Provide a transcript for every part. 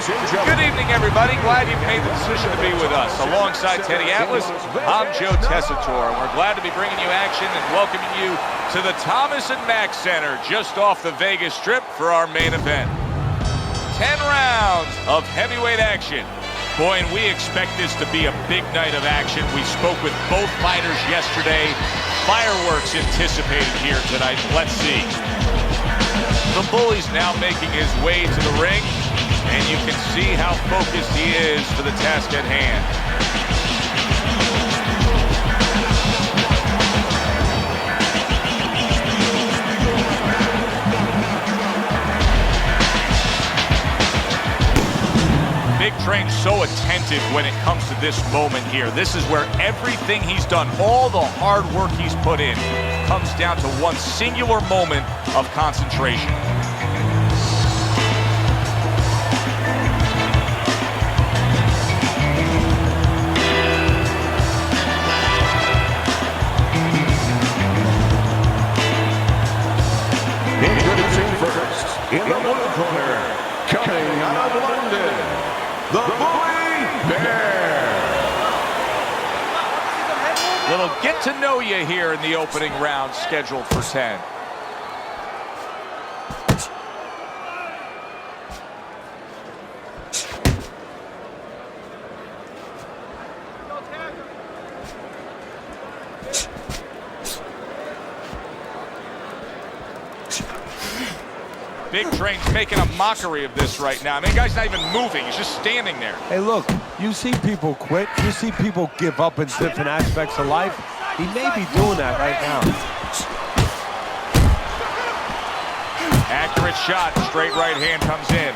Good evening, everybody. Glad you've made the decision to be with us. Alongside Teddy Atlas, I'm Joe Tessitore, and we're glad to be bringing you action and welcoming you to the Thomas & Mack Center just off the Vegas Strip for our main event. 10 rounds of heavyweight action. Boy, and we expect this to be a big night of action. We spoke with both fighters yesterday. Fireworks anticipated here tonight. Let's see. The Bully's now making his way to the ring, and you can see how focused he is for the task at hand. Big Train's so attentive when it comes to this moment here. This is where everything he's done, all the hard work he's put in, comes down to one singular moment of concentration. Introducing first, in the blue corner, coming out of London, the Bully Bear. Little get to know you here in the opening round, scheduled for 10. Big Train's making a mockery of this right now. I mean, the guy's not even moving. He's just standing there. Hey, look, you see people quit. You see people give up in different aspects of life. He may be doing that right now. Accurate shot. Straight right hand comes in.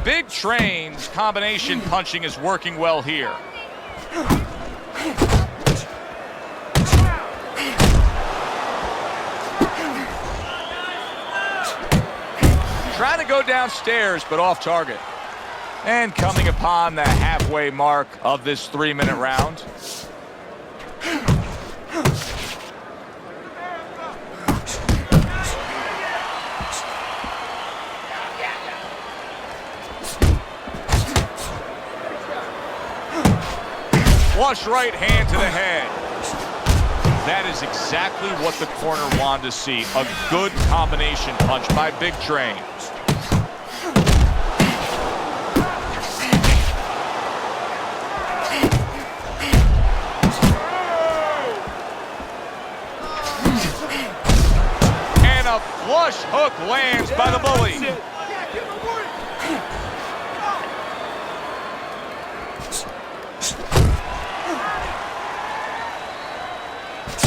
Big Train's combination punching is working well here. Trying to go downstairs, but off target. And coming upon the halfway mark of this 3-minute round. Flush right hand to the head. That is exactly what the corner wanted to see. A good combination punch by Big Train. And a flush hook lands by the Bully.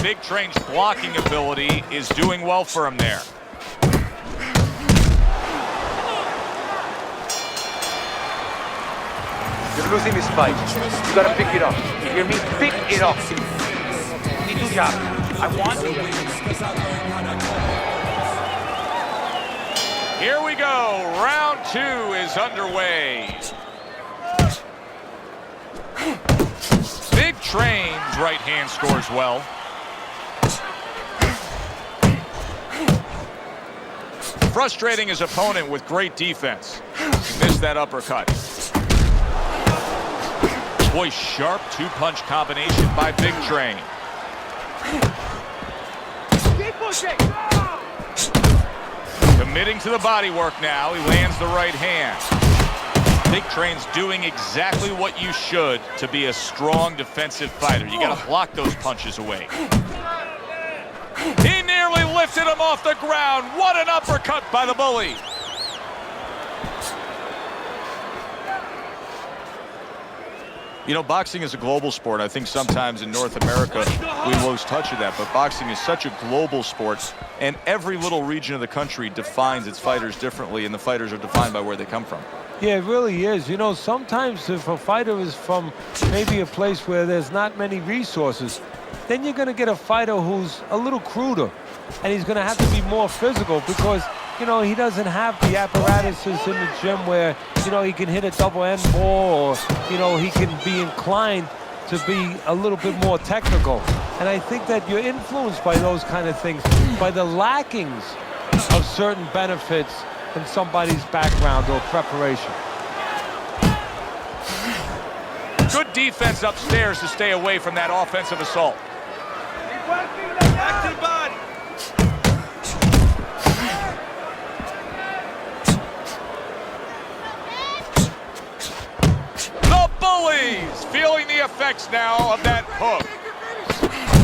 Big Train's blocking ability is doing well for him there. You're losing this fight. You gotta pick it up. You hear me? Pick it up. Need to job. I want you. Here we go. Round 2 is underway. Big Train's right hand scores well. Frustrating his opponent with great defense. He missed that uppercut. Boy, sharp two-punch combination by Big Train. Keep pushing. Committing to the body work now. He lands the right hand. Big Train's doing exactly what you should to be a strong defensive fighter. You got to block those punches away. He nearly lifted him off the ground. What an uppercut by the Bully. You know, boxing is a global sport. I think sometimes in North America we lose touch of that, but boxing is such a global sport, and every little region of the country defines its fighters differently, and the fighters are defined by where they come from. Yeah, it really is. You know, sometimes if a fighter is from maybe a place where there's not many resources, then you're going to get a fighter who's a little cruder, and he's going to have to be more physical because, you know, he doesn't have the apparatuses in the gym where, you know, he can hit a double end ball or, you know, he can be inclined to be a little bit more technical. And I think that you're influenced by those kind of things, by the lackings of certain benefits in somebody's background or preparation. Good defense upstairs to stay away from that offensive assault. Back to the body. The Bullies feeling the effects now of that hook.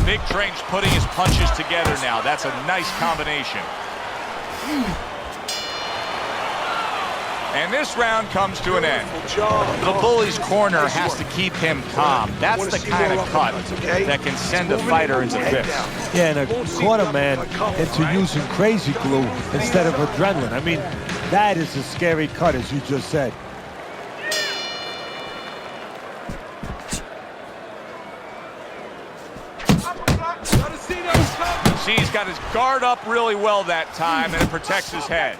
Big Train's putting his punches together now. That's a nice combination. And this round comes to an end. The Bully's corner has to keep him calm. That's the kind of cut that can send a fighter into fits. Yeah, and a corner man into using crazy glue instead of adrenaline. I mean, that is a scary cut, as you just said. See, he's got his guard up really well that time, and it protects his head.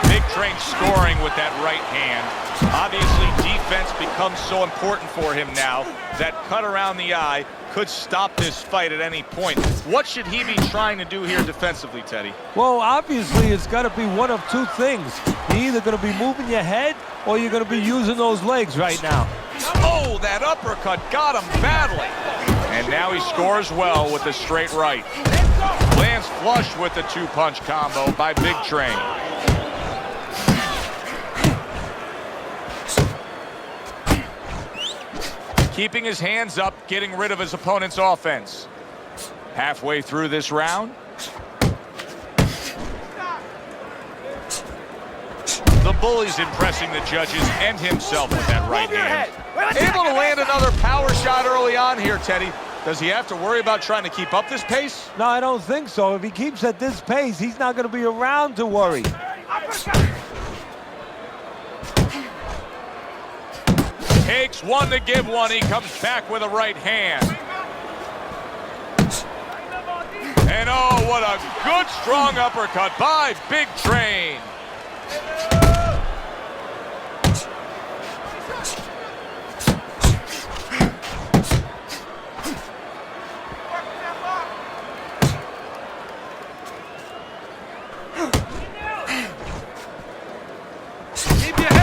Big Train scoring with that right hand. Obviously, defense becomes so important for him now. That cut around the eye could stop this fight at any point. What should he be trying to do here defensively, Teddy? Well, obviously, it's got to be one of two things. You're either going to be moving your head or you're going to be using those legs right now. Oh, that uppercut got him badly. And now he scores well with the straight right. Lands flush with the two-punch combo by Big Train. Keeping his hands up, getting rid of his opponent's offense. Halfway through this round. The Bully's impressing the judges and himself with that right hand. Able to land another power shot early on here, Teddy. Does he have to worry about trying to keep up this pace? No, I don't think so. If he keeps at this pace, he's not going to be around to worry. Takes one to give one. He comes back with a right hand. And oh, what a good strong uppercut by Big Train.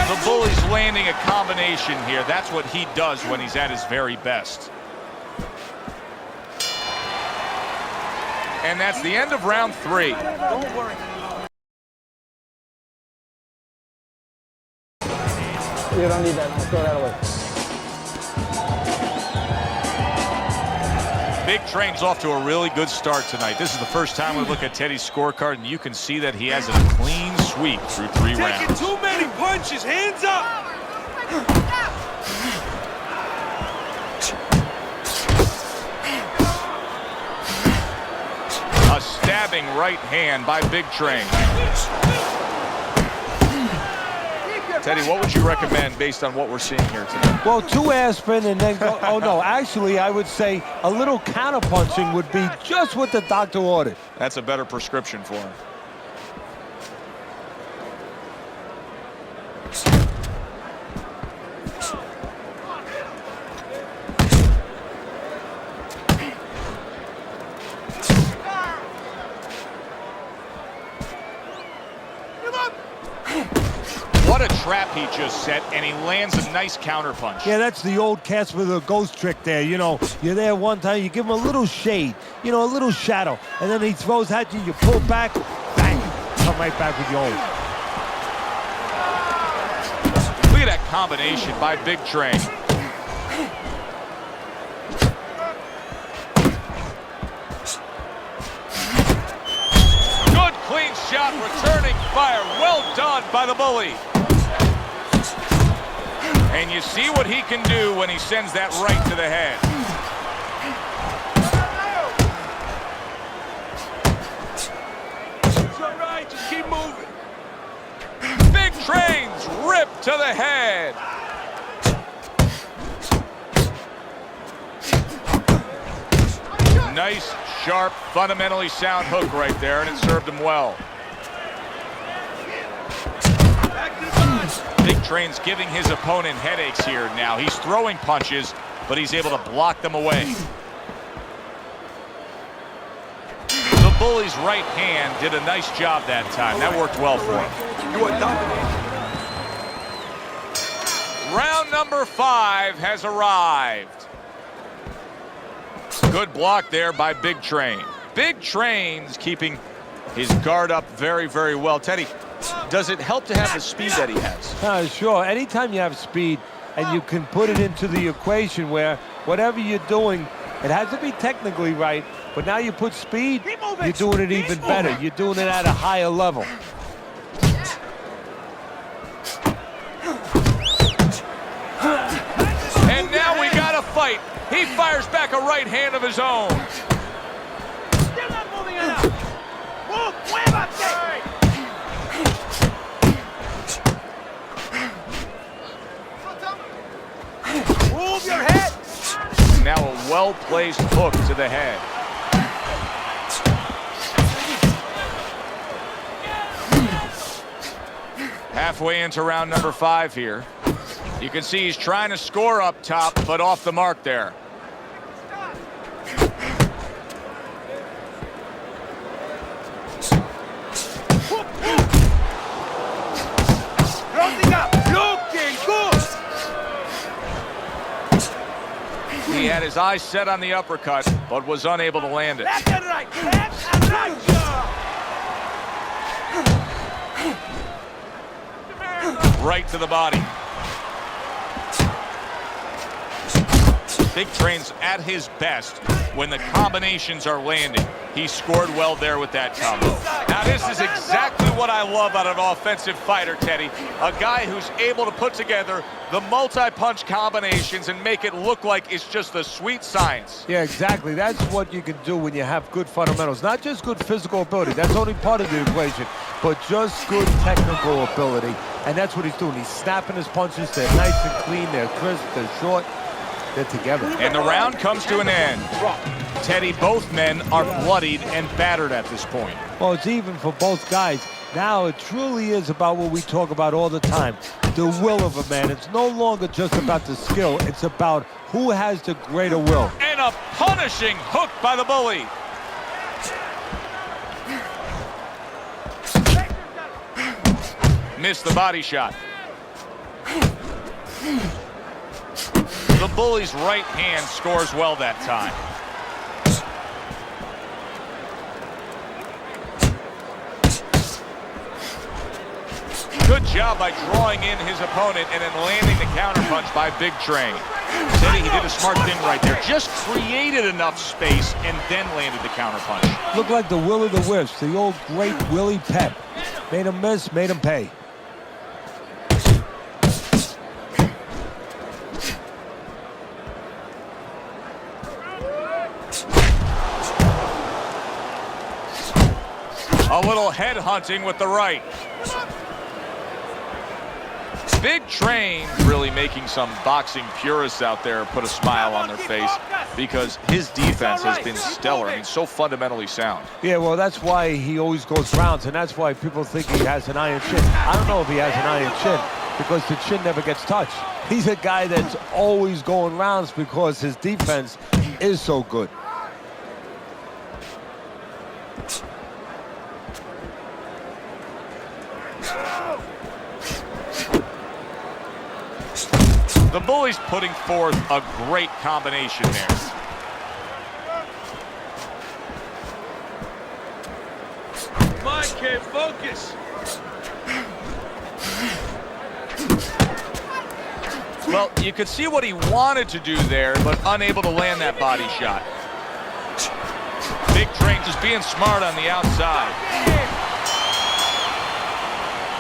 The Bully's landing a combination here. That's what he does when he's at his very best. And that's the end of round 3. Don't worry. You don't need that. I'll throw that away. Big Train's off to a really good start tonight. This is the first time we look at Teddy's scorecard, and you can see that he has a clean sweep through 3 rounds. Taking too many punches. Hands up. A stabbing right hand by Big Train. Teddy, what would you recommend based on what we're seeing here tonight? Well, 2 aspirin and then go, oh no, actually I would say a little counterpunching would be just what the doctor ordered. That's a better prescription for him. What a trap he just set, and he lands a nice counterpunch. Yeah, that's the old Casper the Ghost trick there. You know, you're there one time, you give him a little shade, you know, a little shadow, and then he throws at you, you pull back, bang, come right back with your own. Look at that combination by Big Train. Good clean shot, returning fire. Well done by the Bully. And you see what he can do when he sends that right to the head. It's all right. Just keep moving. Big Train's ripped to the head. Nice, sharp, fundamentally sound hook right there, and it served him well. Big Train's giving his opponent headaches here now. He's throwing punches, but he's able to block them away. The Bully's right hand did a nice job that time. That worked well for him. You are dominating. Round number 5 has arrived. Good block there by Big Train. Big Train's keeping his guard up very, very well. Teddy, does it help to have the speed that he has? Sure. Anytime you have speed and you can put it into the equation where whatever you're doing, it has to be technically right, but now you put speed, you're doing it even better. You're doing it at a higher level. And now we got a fight. He fires back a right hand of his own. Still not moving enough. Move, muévate. Move your head. Now a well-placed hook to the head. Halfway into round number 5 here. You can see he's trying to score up top, but off the mark there. Rounding up. Looking good. He had his eyes set on the uppercut, but was unable to land it. Left and right. Left and right. Right to the body. Big Train's at his best when the combinations are landing. He scored well there with that combo. Now this is exactly what I love out of an offensive fighter, Teddy. A guy who's able to put together the multi-punch combinations and make it look like it's just the sweet science. Yeah, exactly. That's what you can do when you have good fundamentals. Not just good physical ability. That's only part of the equation. But just good technical ability. And that's what he's doing. He's snapping his punches. They're nice and clean. They're crisp. They're short. They're together. And the round comes to an end. Teddy, both men are bloodied and battered at this point. Well, it's even for both guys. Now it truly is about what we talk about all the time. The will of a man. It's no longer just about the skill. It's about who has the greater will. And a punishing hook by the Bully. Missed the body shot. The Bully's right hand scores well that time. Good job by drawing in his opponent and then landing the counterpunch by Big Train. Teddy, he did a smart thing right there. Just created enough space and then landed the counterpunch. Looked like the will of the wisps, the old great Willie Pep. Made him miss, made him pay. A little head hunting with the right. Big Train really making some boxing purists out there put a smile on their face because his defense has been stellar. I mean, so fundamentally sound. Yeah, well, that's why he always goes rounds, and that's why people think he has an iron chin. I don't know if he has an iron chin because the chin never gets touched. He's a guy that's always going rounds because his defense is so good. The Bully's putting forth a great combination there. Mike, focus. Well, you could see what he wanted to do there, but unable to land that body shot. Big Train just being smart on the outside.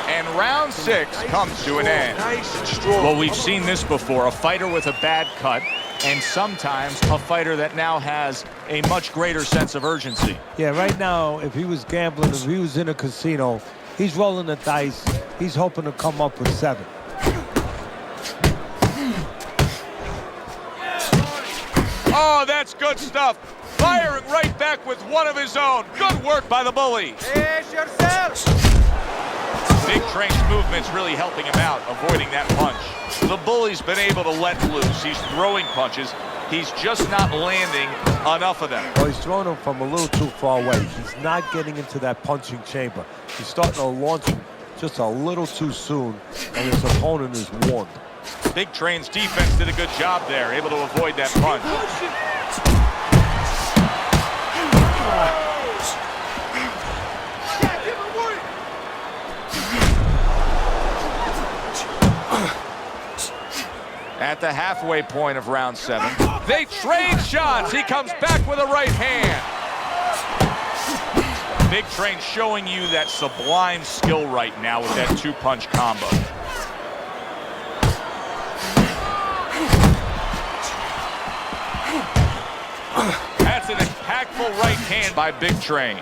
And round 6 comes to an end. Nice and strong. Well, we've seen this before, a fighter with a bad cut, and sometimes a fighter that now has a much greater sense of urgency. Yeah, right now, if he was gambling, if he was in a casino, he's rolling the dice. He's hoping to come up with 7. Oh, that's good stuff. Firing right back with one of his own. Good work by the Bully. Brace yourself. Big Train's movement's really helping him out, avoiding that punch. The bully's been able to let loose. He's throwing punches. He's just not landing enough of them. Well, he's throwing them from a little too far away. He's not getting into that punching chamber. He's starting to launch him just a little too soon, and his opponent is warned. Big Train's defense did a good job there, able to avoid that punch. At the halfway point of round 7, they trade shots. He comes back with a right hand. Big Train showing you that sublime skill right now with that 2-punch combo. That's an impactful right hand by Big Train.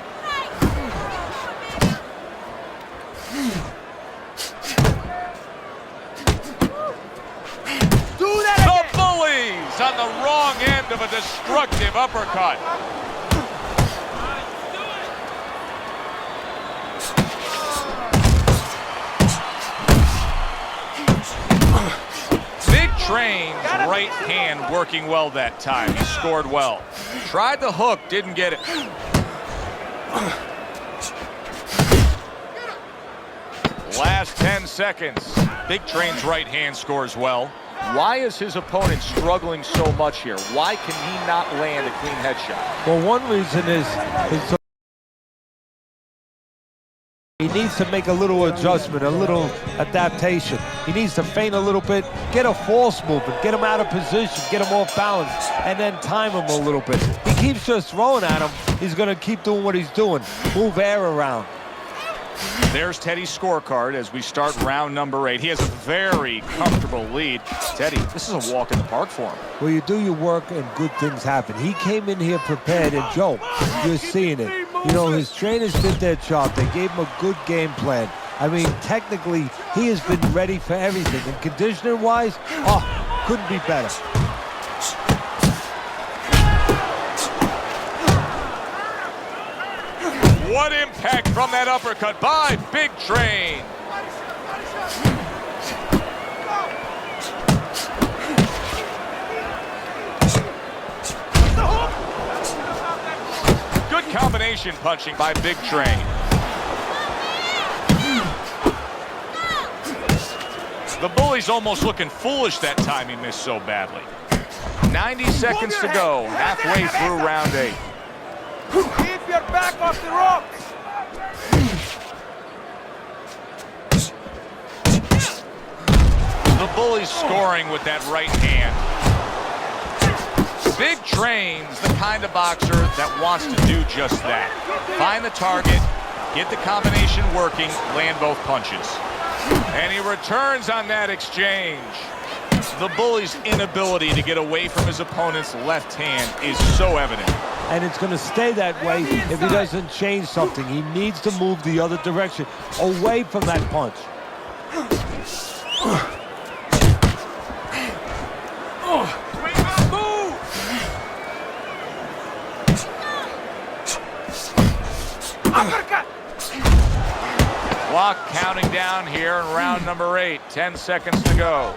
The bullies on the wrong end of a destructive uppercut. Big Train's right hand working well that time. He scored well. Tried the hook, didn't get it. Last 10 seconds. Big Train's right hand scores well. Why is his opponent struggling so much here? Why can he not land a clean headshot? Well, one reason is he needs to make a little adjustment, a little adaptation. He needs to feint a little bit, get a false movement, get him out of position, get him off balance, and then time him a little bit. He keeps just throwing at him. He's going to keep doing what he's doing, move air around. There's Teddy's scorecard as we start round number 8. He has a very comfortable lead. Teddy, this is a walk in the park for him. Well, you do your work and good things happen. He came in here prepared, and Joe, you're seeing it. You know, his trainers did their job. They gave him a good game plan. I mean, technically, he has been ready for everything. And conditioner-wise, oh, couldn't be better. What impact from that uppercut by Big Train. Good combination punching by Big Train. The bully's almost looking foolish that time he missed so badly. 90 seconds to go, halfway through round 8. Keep your back off the ropes. The bully's scoring with that right hand. Big Train's the kind of boxer that wants to do just that. Find the target, get the combination working, land both punches. And he returns on that exchange. The bully's inability to get away from his opponent's left hand is so evident. And it's going to stay that way if he doesn't change something. He needs to move the other direction, away from that punch. Clock counting down here in round number 8. 10 seconds to go.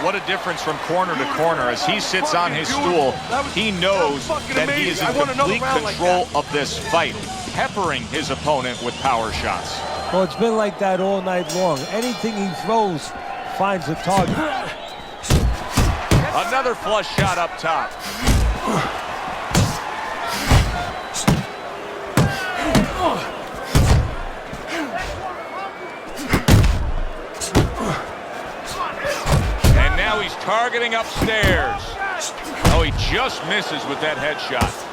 What a difference from corner to corner. As he sits on his stool, he knows that he is in complete control of this fight, peppering his opponent with power shots. Well, it's been like that all night long. Anything he throws finds a target. Another flush shot up top. And now he's targeting upstairs. Oh, he just misses with that headshot.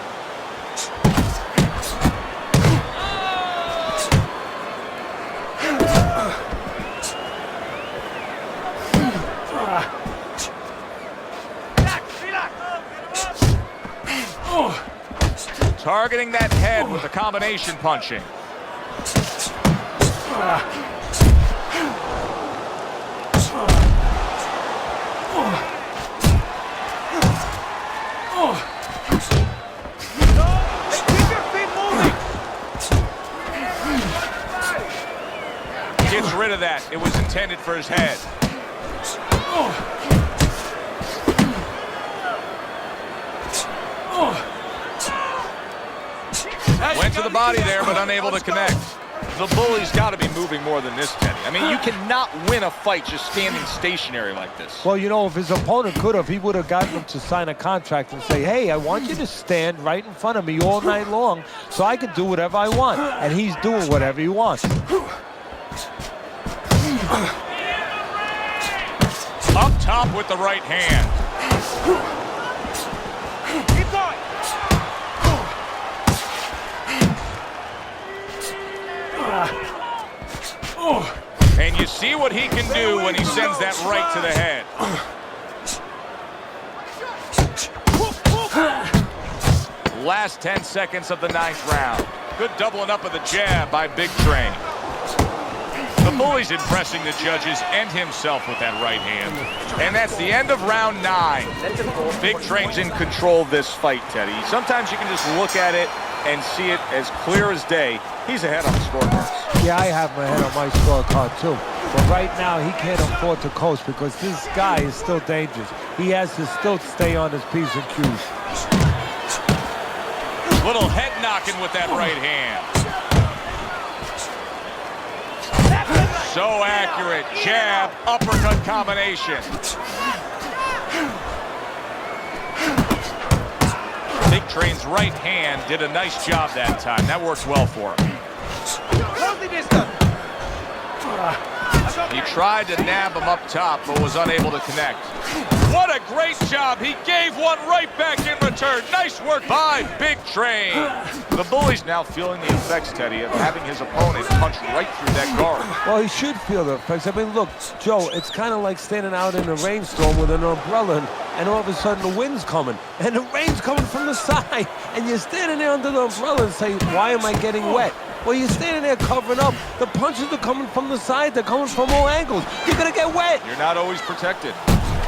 Targeting that head with the combination punching. Keep your feet moving. of that. It was intended for his head. Went to the body there, but unable to connect. The bully's got to be moving more than this, Teddy. I mean, you cannot win a fight just standing stationary like this. Well, you know, if his opponent could have, he would have gotten him to sign a contract and say, hey, I want you to stand right in front of me all night long so I can do whatever I want. And he's doing whatever he wants. Up top with the right hand. Keep going. And you see what he can do when he sends that right to the head. Last 10 seconds of the 9th round. Good doubling up of the jab by Big Train. The bully's impressing the judges and himself with that right hand. And that's the end of round 9. Big Train's in control of this fight, Teddy. Sometimes you can just look at it and see it as clear as day. He's ahead on the scorecards. Yeah, I have my head on my scorecard too. But right now, he can't afford to coast because this guy is still dangerous. He has to still stay on his P's and Q's. Little head knocking with that right hand. So accurate. Jab, uppercut combination. Big Train's right hand did a nice job that time. That worked well for him. Close the distance. He tried to nab him up top, but was unable to connect. What a great job. He gave one right back in return. Nice work by Big Train. The bully's now feeling the effects, Teddy, of having his opponent punch right through that guard. Well, he should feel the effects. I mean, look, Joe, it's kind of like standing out in a rainstorm with an umbrella, and all of a sudden the wind's coming, and the rain's coming from the side, and you're standing there under the umbrella and say, why am I getting wet? Well, you're standing there covering up. The punches are coming from the side. They're coming from all angles. You're going to get wet. You're not always protected.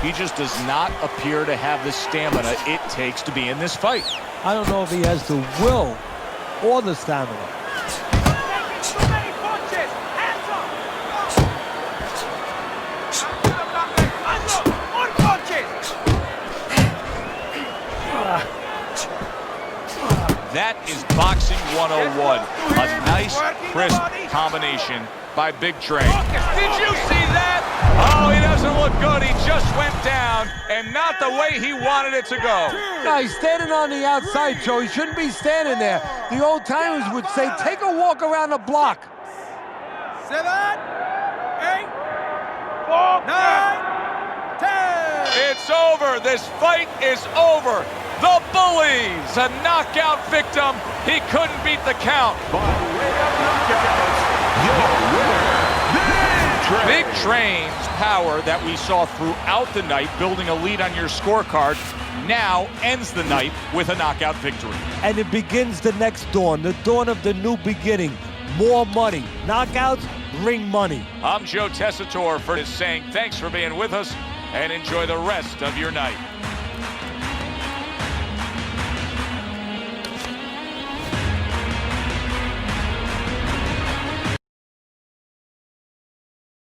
He just does not appear to have the stamina it takes to be in this fight. I don't know if he has the will or the stamina. Too many punches. Hands up. Hands up. More punches. That is boxing 101. A nice, crisp combination by Big Train. Did you see that? Oh, he doesn't look good. He just went down, and not the way he wanted it to go. No, he's standing on the outside, Joe. He shouldn't be standing there. The old timers would say, take a walk around the block. 7, 8, 4, 9, 10. It's over. This fight is over. The Bully's a knockout victim. He couldn't beat the count. By way of knockout, your winner, Big Train's power that we saw throughout the night, building a lead on your scorecard, now ends the night with a knockout victory. And it begins the next dawn, the dawn of the new beginning. More money. Knockouts bring money. I'm Joe Tessitore for saying thanks for being with us and enjoy the rest of your night.